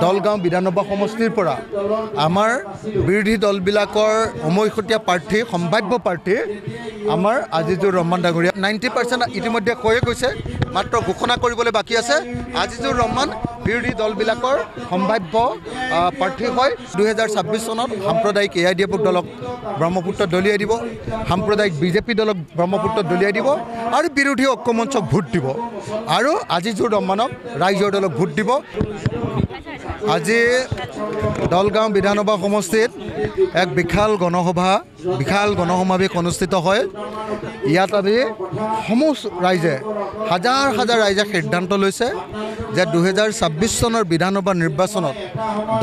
দলগাঁও বিধানসভা সমষ্টিৰ পৰা আমাৰ বিৰোধী দলবিলাকৰ উমৈহতীয়া প্ৰাৰ্থী সম্ভাৱ্য প্ৰাৰ্থী আমাৰ আজিজুৰ ৰহমান ডাঙৰীয়া 90% ইতিমধ্যে কৈয়ে গৈছে, মাত্ৰ ঘোষণা কৰিবলৈ বাকী আছে। আজিজুৰ ৰহমান বিৰোধী দলবিলাকৰ সম্ভাৱ্য প্ৰাৰ্থী হয়। 2026 চনত সাম্প্ৰদায়িক AIDF দলক ব্ৰহ্মপুত্ৰত দলিয়াই দিব, সাম্প্ৰদায়িক BJP দলক ব্ৰহ্মপুত্ৰত দলিয়াই দিব আৰু বিৰোধী ঐক্যমঞ্চক ভোট দিব আৰু আজিজুৰ ৰহমানক ৰাইজৰ দলক ভোট দিব। আজি দলগাঁও বিধানসভা সমষ্টিত এক বিশাল গণসমাৱেশ অনুষ্ঠিত হয়। ইয়াত আমি সমূহ ৰাইজে হাজাৰ হাজাৰ ৰাইজে সিদ্ধান্ত লৈছে যে 2026 চনৰ বিধানসভা নিৰ্বাচনত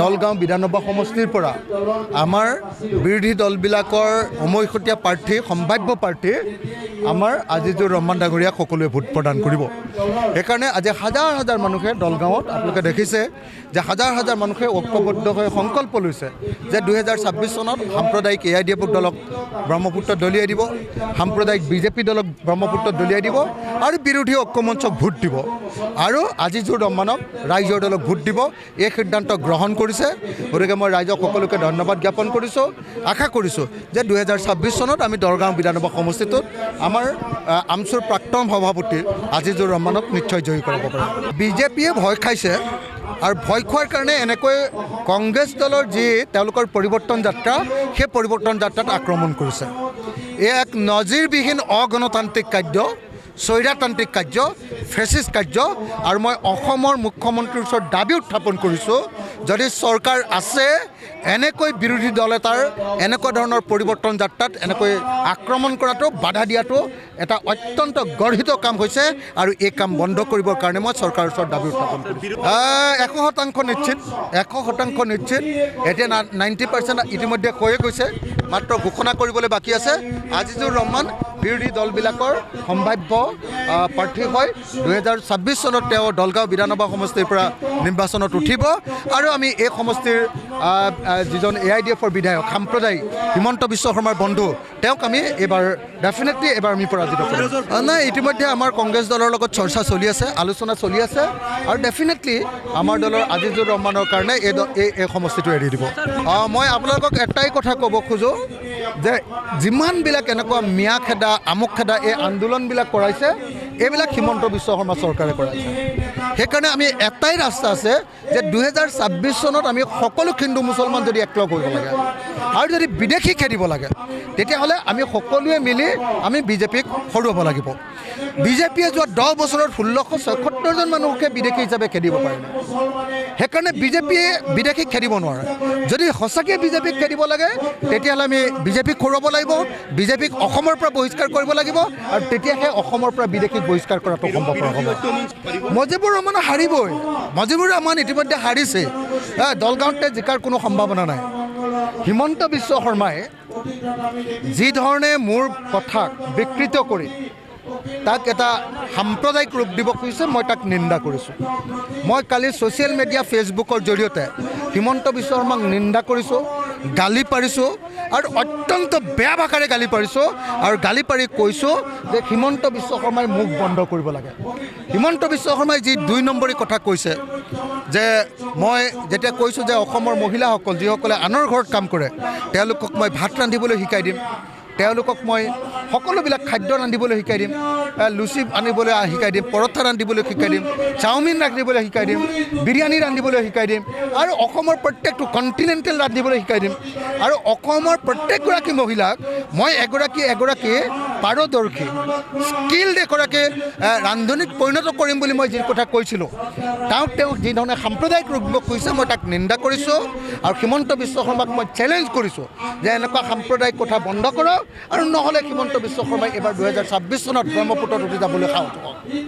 দলগাঁও বিধানসভা সমষ্টিৰ পৰা আমাৰ বিৰোধী দলবিলাকৰ উমৈহতীয়া প্ৰাৰ্থী সম্ভাৱ্য প্ৰাৰ্থী আমাৰ আজিজুৰ ৰহমান ডাঙৰীয়াক সকলোৱে ভোট প্ৰদান কৰিব। সেইকাৰণে আজি হাজাৰ হাজাৰ মানুহে দলগাঁৱত আপোনালোকে দেখিছে যে হাজাৰ হাজাৰ মানুহে ঐক্যবদ্ধ হৈ সংকল্প লৈছে যে 2026 চনত সাম্প্ৰদায়িক AIDF দলক ব্ৰহ্মপুত্ৰত দলিয়াই দিব, সাম্প্ৰদায়িক BJP দলক ব্ৰহ্মপুত্ৰত দলিয়াই দিব আৰু বিৰোধী ঐক্যমঞ্চক ভোট দিব আৰু আজিজুৰ ৰহমানক ৰাইজৰ দলক ভোট দিব। এই সিদ্ধান্ত গ্ৰহণ কৰিছে। গতিকে মই ৰাইজক সকলোকে ধন্যবাদ জ্ঞাপন কৰিছোঁ। আশা কৰিছোঁ যে 2026 চনত আমি দলগাঁও বিধানসভা সমষ্টিটোত আমাৰ আমচুৰ প্ৰাক্তন সভাপতি আজিজুৰ ৰহমানক নিশ্চয় জয়ী কৰাব পাৰে। BJPয়ে ভয় খাইছে আৰু ভয় খোৱাৰ কাৰণে এনেকৈ কংগ্ৰেছ দলৰ যি তেওঁলোকৰ পৰিৱৰ্তন যাত্ৰা, সেই পৰিৱৰ্তন যাত্ৰাত আক্ৰমণ কৰিছে। এই এক নজিৰবিহীন অগণতান্ত্ৰিক কাৰ্য, স্বৈৰতান্ত্ৰিক কাৰ্য, ফেচিষ্ট কাৰ্য। আৰু মই অসমৰ মুখ্যমন্ত্ৰীৰ ওচৰত দাবী উত্থাপন কৰিছোঁ, যদি চৰকাৰ আছে এনেকৈ বিৰোধী দল এটাৰ এনেকুৱা ধৰণৰ পৰিৱৰ্তন যাত্ৰাত এনেকৈ আক্ৰমণ কৰাটো, বাধা দিয়াটো এটা অত্যন্ত গৰ্হিত কাম হৈছে আৰু এই কাম বন্ধ কৰিবৰ কাৰণে মই চৰকাৰৰ ওচৰত দাবী উত্থাপন কৰিছোঁ। 100% নিশ্চিত, 100% নিশ্চিত। এতিয়া 90% ইতিমধ্যে কৈয়ে গৈছে, মাত্ৰ ঘোষণা কৰিবলৈ বাকী আছে। আজিজুৰ ৰহমান বিৰোধী দলবিলাকৰ সম্ভাৱ্য প্ৰাৰ্থী হয়। 2026 চনত তেওঁ দলগাঁও বিধানসভা সমষ্টিৰ পৰা নিৰ্বাচনত উঠিব আৰু আমি এই সমষ্টিৰ যিজন AIDFৰ বিধায়ক সাম্প্ৰদায়িক হিমন্ত বিশ্ব শৰ্মাৰ বন্ধু, তেওঁক আমি এইবাৰ ডেফিনেটলি এইবাৰ আমি পৰাজিত কৰিম। নাই, ইতিমধ্যে আমাৰ কংগ্ৰেছ দলৰ লগত চৰ্চা চলি আছে, আলোচনা চলি আছে আৰু ডেফিনেটলি আমাৰ দলৰ আজিজুৰ ৰহমানৰ কাৰণে এই সমষ্টিটো এৰি দিব। মই আপোনালোকক এটাই কথা ক'ব খোজোঁ যে যিমানবিলাক এনেকুৱা মিয়া খেদা, আমুক খেদা এই আন্দোলনবিলাক কৰাইছে, এইবিলাক হিমন্ত বিশ্ব শৰ্মা চৰকাৰে কৰাইছে। সেইকাৰণে আমি এটাই ৰাস্তা আছে যে 2026 চনত আমি সকলো হিন্দু মুছলমান যদি একলগ কৰিব লাগে আৰু যদি বিদেশী খেদিব লাগে, তেতিয়াহ'লে আমি সকলোৱে মিলি আমি BJPক হৰুৱাব লাগিব। BJPয়ে যোৱা 10 বছৰত 1676 জন মানুহকে বিদেশী হিচাপে খেদিব পাৰে। সেইকাৰণে BJPয়ে বিদেশীক খেদিব নোৱাৰে। যদি সঁচাকৈ BJPক খেদিব লাগে, তেতিয়াহ'লে আমি BJPক হৰুৱাব লাগিব, BJPক অসমৰ পৰা বহিষ্কাৰ কৰিব লাগিব আৰু তেতিয়াহে অসমৰ পৰা বিদেশীক বহিষ্কাৰ কৰাটো সম্ভৱপৰ হ'ব। মজিবুৰ ৰহমান হাৰিবই। মজিবুৰ ৰহমান ইতিমধ্যে হাৰিছে। দলগাঁৱতে জিকাৰ কোনো সম্ভাৱনা নাই। হিমন্ত বিশ্ব শৰ্মাই যি ধৰণে মোৰ কথাক বিকৃত কৰি তাক এটা সাম্প্ৰদায়িক ৰূপ দিব খুজিছে, মই তাক নিন্দা কৰিছোঁ। মই কালি ছ'চিয়েল মিডিয়া ফেচবুকৰ জৰিয়তে হিমন্ত বিশ্ব শৰ্মাক নিন্দা কৰিছোঁ, গালি পাৰিছোঁ আৰু অত্যন্ত বেয়া ভাষাৰে গালি পাৰিছোঁ আৰু গালি পাৰি কৈছোঁ যে হিমন্ত বিশ্ব শৰ্মাই মুখ বন্ধ কৰিব লাগে। হিমন্ত বিশ্ব শৰ্মাই যি 2 নম্বৰী কথা কৈছে যে মই যেতিয়া কৈছোঁ যে অসমৰ মহিলাসকল যিসকলে আনৰ ঘৰত কাম কৰে, তেওঁলোকক মই ভাত ৰান্ধিবলৈ শিকাই দিম, তেওঁলোকক মই সকলোবিলাক খাদ্য ৰান্ধিবলৈ শিকাই দিম, লুচি আনিবলৈ শিকাই দিম, পৰঠা ৰান্ধিবলৈ শিকাই দিম, চাওমিন ৰান্ধিবলৈ শিকাই দিম, বিৰিয়ানী ৰান্ধিবলৈ শিকাই দিম আৰু অসমৰ প্ৰত্যেকটো কণ্টিনেণ্টেল ৰান্ধিবলৈ শিকাই দিম আৰু অসমৰ প্ৰত্যেকগৰাকী মহিলাক মই এগৰাকী পাৰদৰ্শী স্কিল্ড এগৰাকী ৰান্ধনীত পৰিণত কৰিম বুলি মই যি কথা কৈছিলোঁ, তেওঁক যি ধৰণে সাম্প্ৰদায়িক ৰূপ কৈছে, মই তাক নিন্দা কৰিছোঁ আৰু হিমন্ত বিশ্ব শৰ্মাক মই চেলেঞ্জ কৰিছোঁ যে এনেকুৱা সাম্প্ৰদায়িক কথা বন্ধ কৰক আৰু নহ'লে হিমন্ত বিশ্ব শৰ্মাই এইবাৰ 2026 চনত ব্ৰহ্মপুত্ৰত উঠি যাবলৈ সাহস হ'ব।